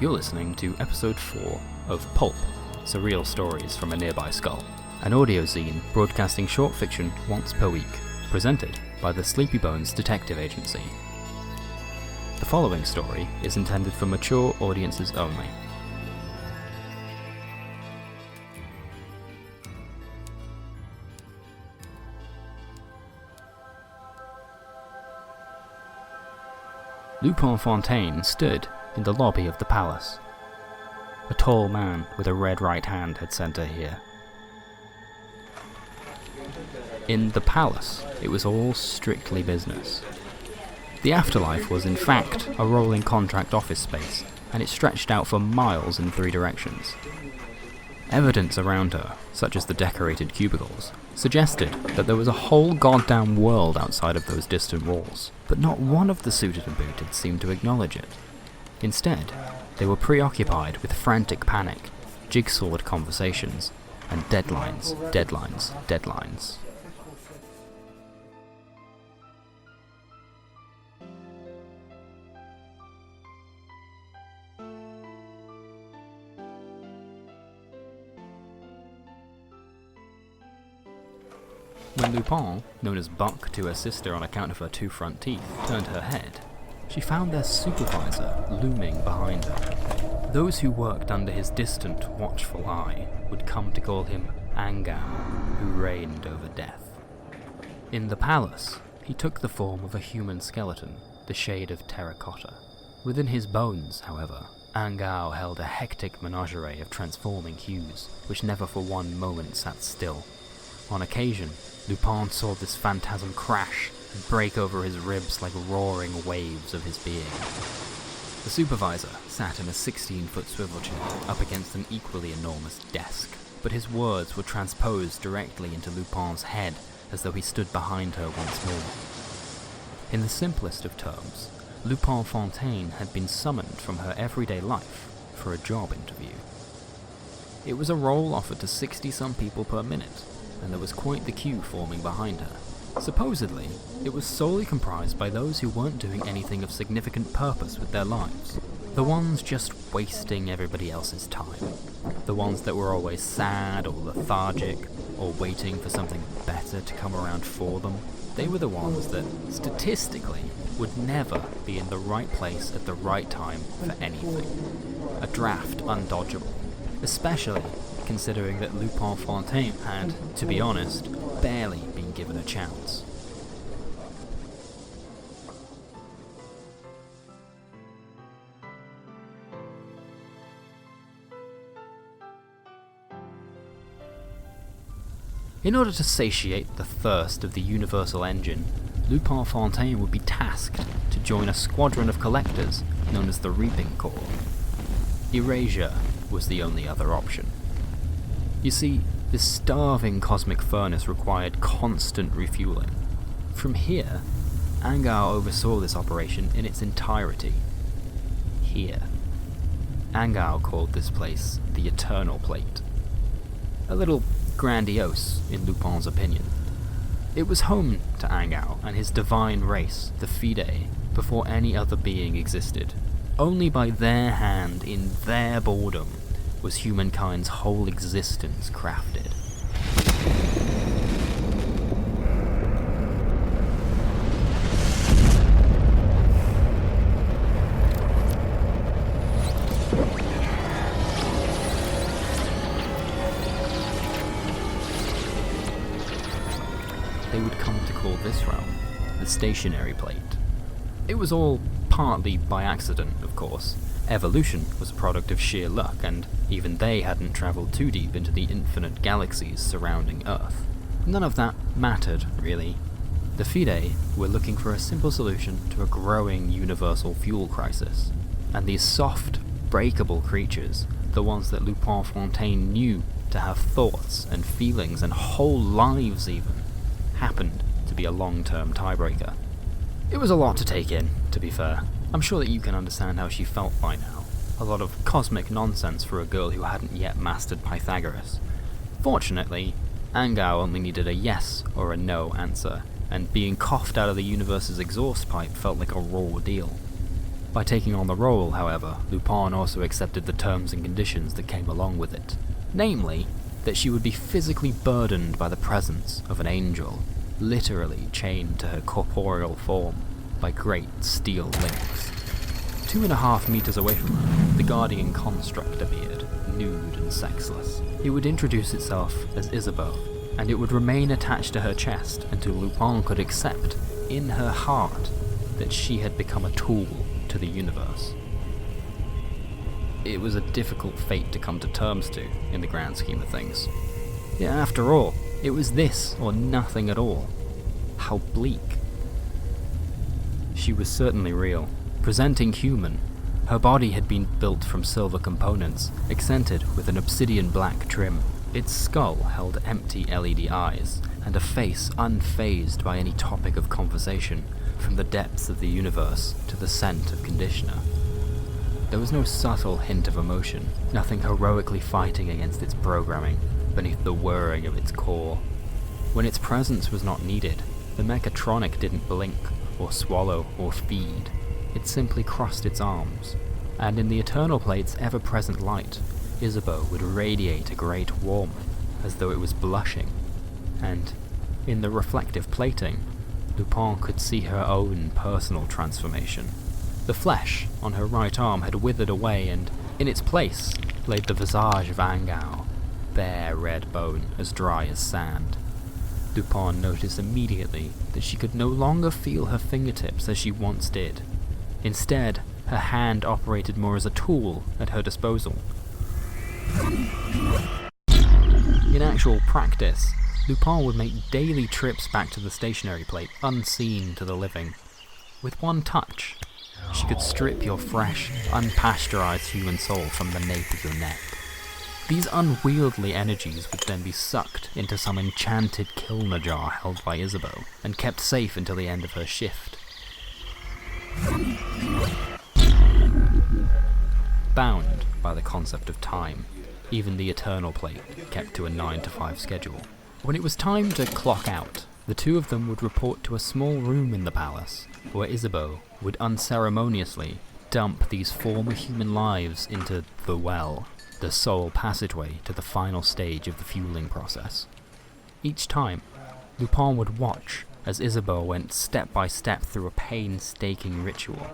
You're listening to episode 4 of Pulp, Surreal Stories From a Nearby Skull, an audio zine broadcasting short fiction once per week, presented by the Sleepy Bones Detective Agency. The following story is intended for mature audiences only. Lupin Fontaine stood in the lobby of the palace. A tall man with a red right hand had sent her here. In the palace, it was all strictly business. The afterlife was in fact a rolling contract office space, and it stretched out for miles in 3 directions. Evidence around her, such as the decorated cubicles, suggested that there was a whole goddamn world outside of those distant walls, but not one of the suited and booted seemed to acknowledge it. Instead, they were preoccupied with frantic panic, jigsawed conversations, and deadlines. When Lupin, known as Buck to her sister on account of her 2 front teeth, turned her head, she found their supervisor looming behind her. Those who worked under his distant, watchful eye would come to call him Angao, who reigned over death. In the palace, he took the form of a human skeleton, the shade of terracotta. Within his bones, however, Angao held a hectic menagerie of transforming hues, which never for one moment sat still. On occasion, Lupin saw this phantasm crash and break over his ribs like roaring waves of his being. The supervisor sat in a 16-foot swivel chair up against an equally enormous desk, but his words were transposed directly into Lupin's head as though he stood behind her once more. In the simplest of terms, Lupin Fontaine had been summoned from her everyday life for a job interview. It was a role offered to 60-some people per minute, and there was quite the queue forming behind her. Supposedly, it was solely comprised by those who weren't doing anything of significant purpose with their lives. The ones just wasting everybody else's time. The ones that were always sad or lethargic, or waiting for something better to come around for them. They were the ones that, statistically, would never be in the right place at the right time for anything. A draft undodgeable. Especially considering that Lupin Fontaine had, to be honest, barely been given a chance. In order to satiate the thirst of the universal engine, Lupin Fontaine would be tasked to join a squadron of collectors known as the Reaping Corps. Erasure was the only other option. You see, this starving cosmic furnace required constant refueling. From here, Angao oversaw this operation in its entirety. Here. Angao called this place the Eternal Plate. A little grandiose, in Lupin's opinion. It was home to Angao and his divine race, the Fide, before any other being existed. Only by their hand, in their boredom, was humankind's whole existence crafted. They would come to call this realm the Stationary Plate. It was all partly by accident, of course. Evolution was a product of sheer luck, and even they hadn't travelled too deep into the infinite galaxies surrounding Earth. None of that mattered, really. The Fide were looking for a simple solution to a growing universal fuel crisis, and these soft, breakable creatures, the ones that Lupin Fontaine knew to have thoughts and feelings and whole lives even, happened to be a long-term tiebreaker. It was a lot to take in, to be fair. I'm sure that you can understand how she felt by now. A lot of cosmic nonsense for a girl who hadn't yet mastered Pythagoras. Fortunately, Angao only needed a yes or a no answer, and being coughed out of the universe's exhaust pipe felt like a raw deal. By taking on the role, however, Lupin also accepted the terms and conditions that came along with it. Namely, that she would be physically burdened by the presence of an angel, literally chained to her corporeal form by great steel links. 2.5 meters away from her, the guardian construct appeared, nude and sexless. It would introduce itself as Isabeau, and it would remain attached to her chest until Lupin could accept, in her heart, that she had become a tool to the universe. It was a difficult fate to come to terms to, in the grand scheme of things. Yet after all, it was this or nothing at all. How bleak. She was certainly real, presenting human. Her body had been built from silver components, accented with an obsidian black trim. Its skull held empty LED eyes, and a face unfazed by any topic of conversation, from the depths of the universe to the scent of conditioner. There was no subtle hint of emotion, nothing heroically fighting against its programming, beneath the whirring of its core. When its presence was not needed, the mechatronic didn't blink, or swallow, or feed. It simply crossed its arms, and in the Eternal Plate's ever-present light, Isabeau would radiate a great warmth, as though it was blushing, and, in the reflective plating, Lupin could see her own personal transformation. The flesh on her right arm had withered away, and in its place laid the visage of Angao, bare red bone as dry as sand. Lupin noticed immediately that she could no longer feel her fingertips as she once did. Instead, her hand operated more as a tool at her disposal. In actual practice, Lupin would make daily trips back to the stationary plate unseen to the living. With one touch, she could strip your fresh, unpasteurized human soul from the nape of your neck. These unwieldy energies would then be sucked into some enchanted Kilner jar held by Isabeau, and kept safe until the end of her shift. Bound by the concept of time, even the Eternal Plate kept to a 9-to-5 schedule. When it was time to clock out, the two of them would report to a small room in the palace, where Isabeau would unceremoniously dump these former human lives into the well, the sole passageway to the final stage of the fueling process. Each time, Lupin would watch as Isabeau went step by step through a painstaking ritual.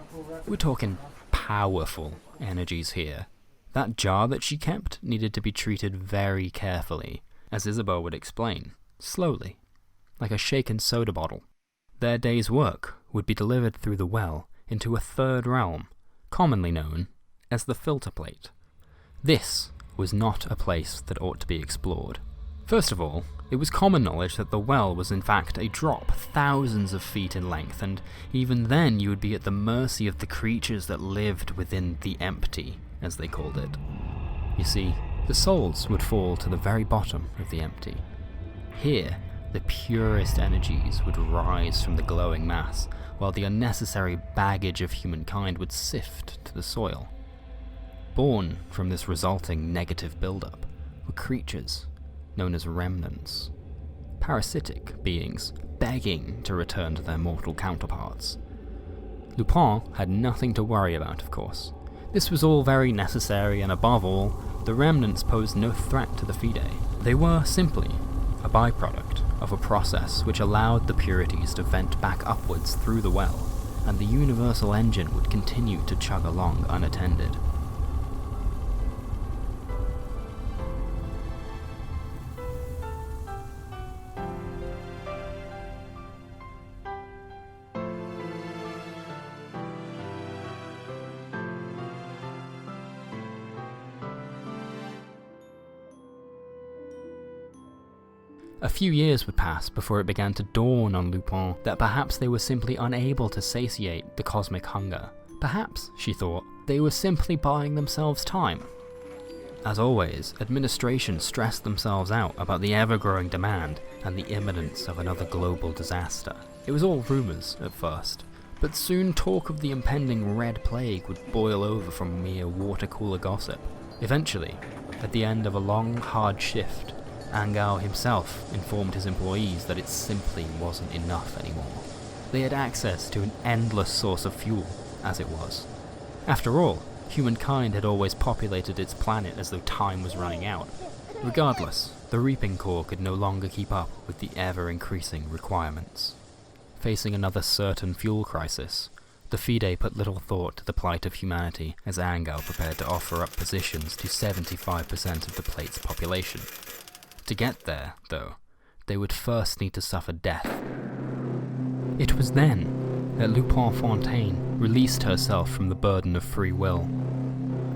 We're talking powerful energies here. That jar that she kept needed to be treated very carefully, as Isabeau would explain, slowly, like a shaken soda bottle. Their day's work would be delivered through the well into a third realm, commonly known as the filter plate. This was not a place that ought to be explored. First of all, it was common knowledge that the well was in fact a drop thousands of feet in length, and even then you would be at the mercy of the creatures that lived within the empty, as they called it. You see, the souls would fall to the very bottom of the empty. Here, the purest energies would rise from the glowing mass, while the unnecessary baggage of humankind would sift to the soil. Born from this resulting negative buildup were creatures known as remnants, parasitic beings begging to return to their mortal counterparts. Lupin had nothing to worry about, of course. This was all very necessary, and above all, the remnants posed no threat to the Fide. They were simply a byproduct of a process which allowed the purities to vent back upwards through the well, and the universal engine would continue to chug along unattended. A few years would pass before it began to dawn on Lupin that perhaps they were simply unable to satiate the cosmic hunger. Perhaps, she thought, they were simply buying themselves time. As always, administration stressed themselves out about the ever-growing demand and the imminence of another global disaster. It was all rumours at first, but soon talk of the impending Red Plague would boil over from mere water-cooler gossip. Eventually, at the end of a long, hard shift, Angao himself informed his employees that it simply wasn't enough anymore. They had access to an endless source of fuel, as it was, After all, humankind had always populated its planet as though time was running out. Regardless, the Reaping Corps could no longer keep up with the ever-increasing requirements. Facing another certain fuel crisis, the Fide put little thought to the plight of humanity as Angel prepared to offer up positions to 75% of the plate's population. To get there, though, they would first need to suffer death. It was then that Lupin Fontaine released herself from the burden of free will.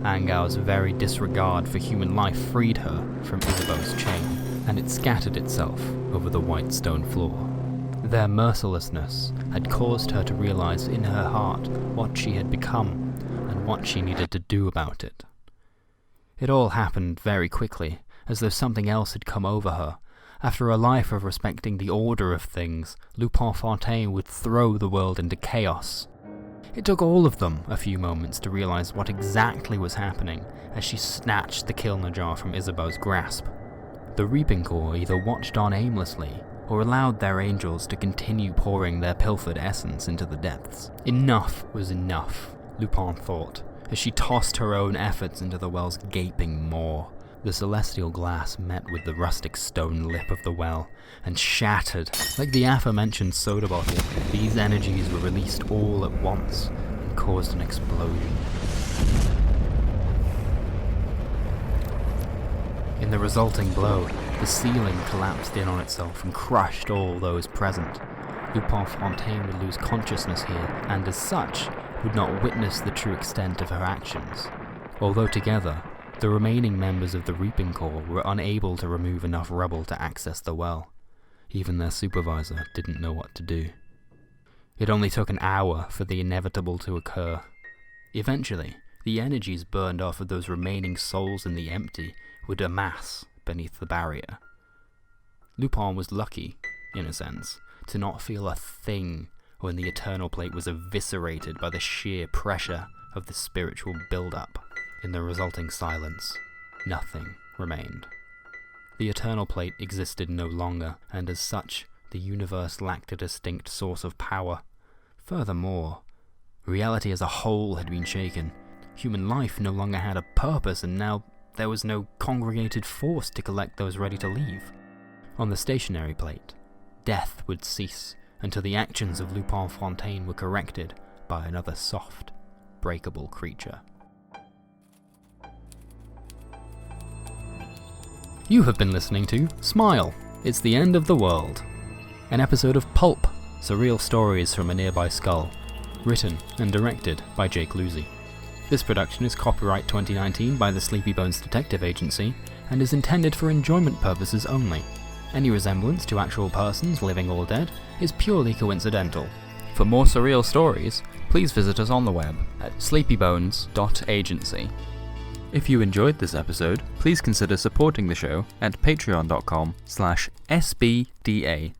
Angel's very disregard for human life freed her from Isabeau's chain, and it scattered itself over the white stone floor. Their mercilessness had caused her to realize in her heart what she had become and what she needed to do about it. It all happened very quickly, as though something else had come over her. After a life of respecting the order of things, Lupin Fontaine would throw the world into chaos. It took all of them a few moments to realize what exactly was happening as she snatched the Kilner jar from Isabeau's grasp. The Reaping Corps either watched on aimlessly or allowed their angels to continue pouring their pilfered essence into the depths. Enough was enough, Lupin thought, as she tossed her own efforts into the well's gaping maw. The celestial glass met with the rustic stone lip of the well, and shattered. Like the aforementioned soda bottle, these energies were released all at once, and caused an explosion. In the resulting blow, the ceiling collapsed in on itself and crushed all those present. Lupin Fontaine would lose consciousness here, and as such, would not witness the true extent of her actions. Although together, the remaining members of the Reaping Corps were unable to remove enough rubble to access the well. Even their supervisor didn't know what to do. It only took an hour for the inevitable to occur. Eventually, the energies burned off of those remaining souls in the empty would amass beneath the barrier. Lupin was lucky, in a sense, to not feel a thing when the Eternal Plate was eviscerated by the sheer pressure of the spiritual build-up. In the resulting silence, nothing remained. The Eternal Plate existed no longer, and as such, the universe lacked a distinct source of power. Furthermore, reality as a whole had been shaken. Human life no longer had a purpose, and now there was no congregated force to collect those ready to leave. On the stationary plate, death would cease until the actions of Lupin Fontaine were corrected by another soft, breakable creature. You have been listening to Smile, It's the End of the World, an episode of Pulp, Surreal Stories from a Nearby Skull, written and directed by Jake Lucy. This production is copyright 2019 by the Sleepy Bones Detective Agency and is intended for enjoyment purposes only. Any resemblance to actual persons, living or dead, is purely coincidental. For more surreal stories, please visit us on the web at sleepybones.agency. If you enjoyed this episode, please consider supporting the show at patreon.com/sbda.